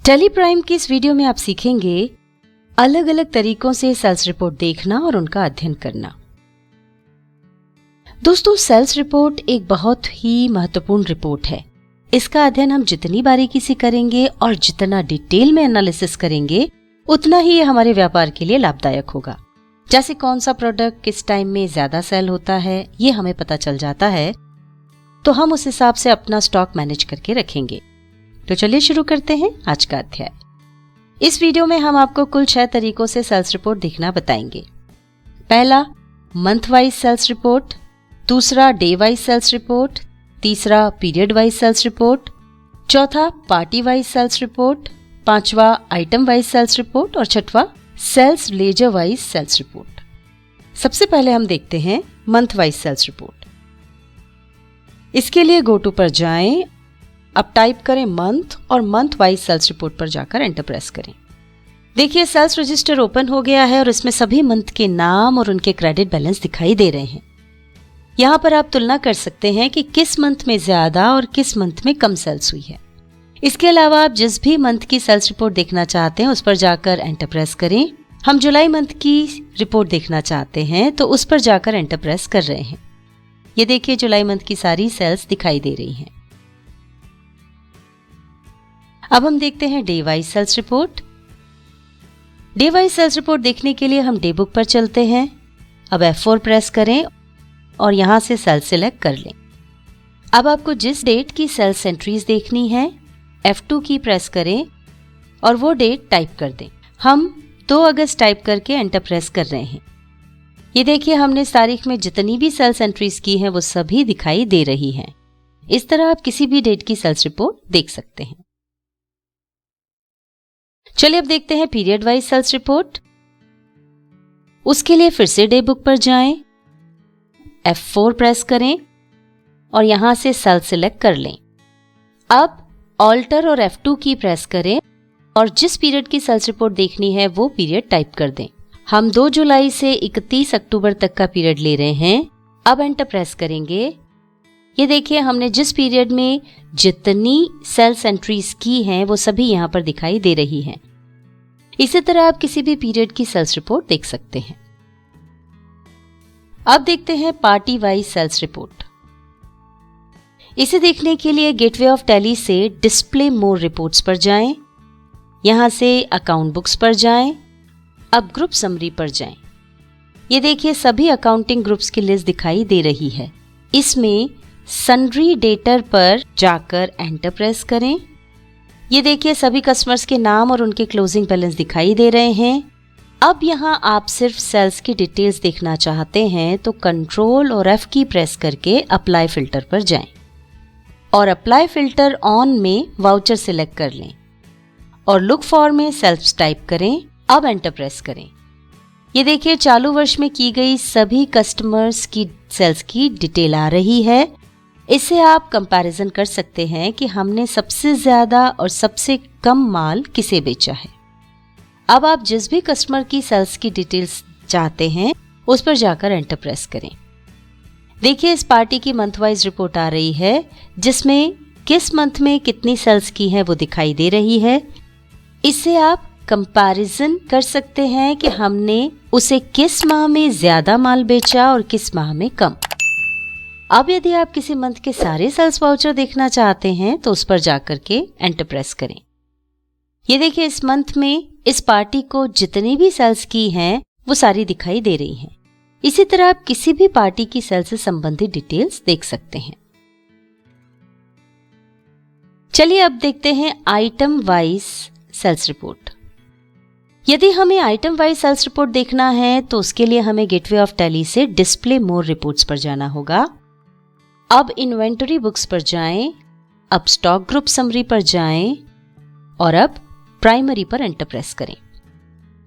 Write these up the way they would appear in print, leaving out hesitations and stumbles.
Tally Prime की इस video में आप सीखेंगे अलग अलग तरीकों से सेल्स रिपोर्ट देखना और उनका अध्ययन करना। दोस्तों, सेल्स रिपोर्ट एक बहुत ही महत्वपूर्ण रिपोर्ट है। इसका अध्ययन हम जितनी बारीकी से करेंगे और जितना डिटेल में एनालिसिस करेंगे उतना ही ये हमारे व्यापार के लिए लाभदायक होगा। जैसे कौन सा प्रोडक्ट किस टाइम में ज्यादा सेल होता है ये हमें पता चल जाता है, तो हम उस हिसाब से अपना स्टॉक मैनेज करके रखेंगे। तो चलिए शुरू करते हैं आज का अध्याय। इस वीडियो में हम आपको कुल 6 तरीकों से सेल्स रिपोर्ट देखना बताएंगे। पहला, मंथ वाइज सेल्स रिपोर्ट। दूसरा, डे वाइज सेल्स रिपोर्ट। तीसरा, पीरियड वाइज सेल्स रिपोर्ट। चौथा, पार्टी वाइज सेल्स रिपोर्ट। पांचवा, आइटम वाइज सेल्स रिपोर्ट। और छठवा, sales ledger wise sales report. सबसे पहले हम देखते हैं मंथ वाइज सेल्स रिपोर्ट। इसके लिए गो टू पर जाएं। अब टाइप करें मंथ और मंथ वाइज सेल्स रिपोर्ट पर जाकर एंटर प्रेस करें। देखिए, सेल्स रजिस्टर ओपन हो गया है और इसमें सभी मंथ के नाम और उनके क्रेडिट बैलेंस दिखाई दे रहे हैं। यहाँ पर आप तुलना कर सकते हैं कि किस मंथ में ज्यादा और किस मंथ में कम सेल्स हुई है। इसके अलावा आप जिस भी मंथ की सेल्स रिपोर्ट देखना चाहते हैं उस पर जाकर एंटर प्रेस करें। हम जुलाई मंथ की रिपोर्ट देखना चाहते हैं तो उस पर जाकर एंटर प्रेस कर रहे हैं। ये देखिए, जुलाई मंथ की सारी सेल्स दिखाई दे रही हैं। अब हम देखते हैं day wise sales report. Day wise sales report देखने के लिए हम डे बुक पर चलते हैं। अब F4 प्रेस करें और यहां से सेल सिलेक्ट कर लें। अब आपको जिस डेट की सेल्स एंट्रीज देखनी है F2 की प्रेस करें और वो डेट टाइप कर दें। हम 2 अगस्त टाइप करके एंटर प्रेस कर रहे हैं। ये देखिए, हमने इस तारीख में जितनी भी सेल्स एंट्रीज की हैं वो सभी दिखाई दे रही हैं। इस तरह आप किसी भी डेट की सेल्स रिपोर्ट देख सकते हैं। चलिए अब देखते हैं पीरियड वाइज सेल्स रिपोर्ट। उसके लिए फिर से डे बुक पर जाएं, F4 प्रेस करें और यहां से सेल सिलेक्ट कर लें। अब ऑल्टर और F2 की प्रेस करें और जिस पीरियड की सेल्स रिपोर्ट देखनी है वो पीरियड टाइप कर दें। हम 2 जुलाई से 31 अक्टूबर तक का पीरियड ले रहे हैं। अब एंटर प्रेस करेंगे। ये देखिए, हमने जिस पीरियड में जितनी सेल्स एंट्रीज की हैं वो सभी यहां पर दिखाई दे रही हैं। इसी तरह आप किसी भी पीरियड की सेल्स रिपोर्ट देख सकते हैं। अब देखते हैं पार्टी वाइज सेल्स रिपोर्ट। इसे देखने के लिए गेटवे ऑफ टैली से डिस्प्ले मोर रिपोर्ट्स पर जाएं। यहां से अकाउंट बुक्स पर जाएं। अब ग्रुप समरी पर जाएं। ये देखिए, सभी अकाउंटिंग ग्रुप्स की लिस्ट दिखाई दे रही है। इसमें सन्ड्री डेटर पर जाकर एंटर प्रेस करें। ये देखिए, सभी कस्टमर्स के नाम और उनके क्लोजिंग बैलेंस दिखाई दे रहे हैं। अब यहां आप सिर्फ सेल्स की डिटेल्स देखना चाहते हैं तो कंट्रोल और F की प्रेस करके अप्लाई फिल्टर पर जाएं और अप्लाई फिल्टर ऑन में वाउचर सिलेक्ट कर लें और लुक फॉर में सेल्स टाइप करें। अब एंटर प्रेस करें। ये देखिए, चालू वर्ष में की गई सभी कस्टमर्स की सेल्स की डिटेल आ रही है। इससे आप कंपैरिजन कर सकते हैं कि हमने सबसे ज्यादा और सबसे कम माल किसे बेचा है। अब आप जिस भी कस्टमर की सेल्स की डिटेल्स चाहते हैं उस पर जाकर एंटर प्रेस करें। देखिए, इस पार्टी की मंथ वाइज रिपोर्ट आ रही है जिसमें किस मंथ में कितनी सेल्स की हैं वो दिखाई दे रही है। इससे आप कंपैरिजन कर सकते हैं कि हमने उसे किस माह में ज्यादा माल बेचा और किस माह में कम। अब यदि आप किसी मंथ के सारे सेल्स वाउचर देखना चाहते हैं तो उस पर जाकर के एंटर प्रेस करें। ये देखिए, इस मंथ में इस पार्टी को जितनी भी सेल्स की हैं वो सारी दिखाई दे रही हैं। इसी तरह आप किसी भी पार्टी की सेल से संबंधित डिटेल्स देख सकते हैं। चलिए अब देखते हैं आइटम वाइज सेल्स रिपोर्ट। यदि हमें आइटम वाइज सेल्स रिपोर्ट देखना है तो उसके लिए हमें गेटवे ऑफ टैली से डिस्प्ले मोर रिपोर्ट्स पर जाना होगा। अब इन्वेंटरी बुक्स पर जाएं। अब स्टॉक ग्रुप समरी पर जाएं और अब प्राइमरी पर एंटर प्रेस करें।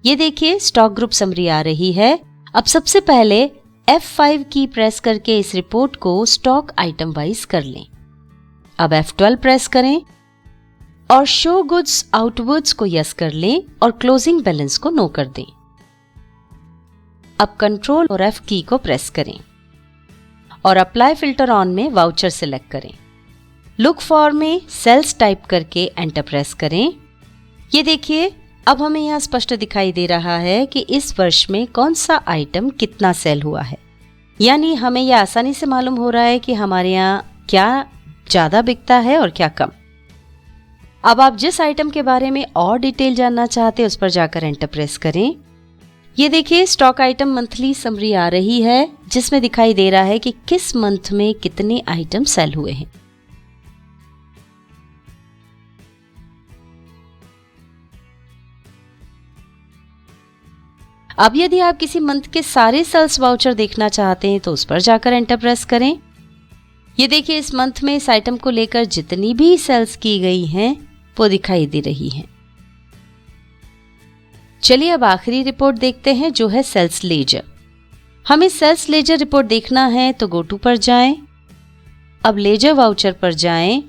ये देखिए, स्टॉक ग्रुप समरी आ रही है। अब सबसे पहले F5 की प्रेस करके इस रिपोर्ट को स्टॉक आइटम वाइज कर लें। अब F12 प्रेस करें और शो गुड्स आउटवर्ड्स को यस कर लें और क्लोजिंग बैलेंस को नो कर दें। अब कंट्रोल और F की को प्रेस करें और अप्लाई फिल्टर ऑन में वाउचर सिलेक्ट करें। लुक फॉर में सेल्स टाइप करके एंटर प्रेस करें ये देखिए, अब हमें यहाँ स्पष्ट दिखाई दे रहा है कि इस वर्ष में कौन सा आइटम कितना सेल हुआ है। यानी हमें यह आसानी से मालूम हो रहा है कि हमारे यहाँ क्या ज़्यादा बिकता है और क्या कम। अब आप जिस आइटम के बारे में और डिटेल जानना चाहते हैं उस पर जाकर एंटर प्रेस करें। ये देखिए, स्टॉक आइटम मंथली समरी आ रही है जिसमें दिखाई दे रहा है कि किस मंथ में कितने आइटम सेल हुए हैं। अब यदि आप किसी मंथ के सारे सेल्स वाउचर देखना चाहते हैं तो उस पर जाकर एंटर प्रेस करें। ये देखिए, इस मंथ में इस आइटम को लेकर जितनी भी सेल्स की गई हैं वो दिखाई दे रही हैं। चलिए अब आखिरी रिपोर्ट देखते हैं जो है सेल्स लेजर। हमें सेल्स लेजर रिपोर्ट देखना है तो गो टू पर जाएं। अब लेजर वाउचर पर जाएं।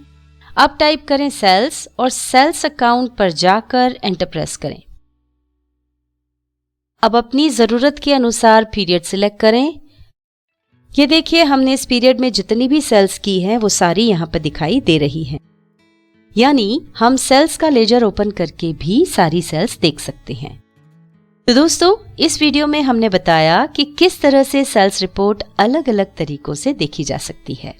अब टाइप करें सेल्स और सेल्स अकाउंट पर जाकर एंटर प्रेस करें। अब अपनी जरूरत के अनुसार पीरियड सिलेक्ट करें। ये देखिए, हमने इस पीरियड में जितनी भी सेल्स की हैं वो सारी यहाँ पर दिखाई दे रही हैं। यानी हम सेल्स का लेजर ओपन करके भी सारी सेल्स देख सकते हैं। तो दोस्तों, इस वीडियो में हमने बताया कि किस तरह से सेल्स रिपोर्ट अलग अलग तरीकों से देखी जा सकती है।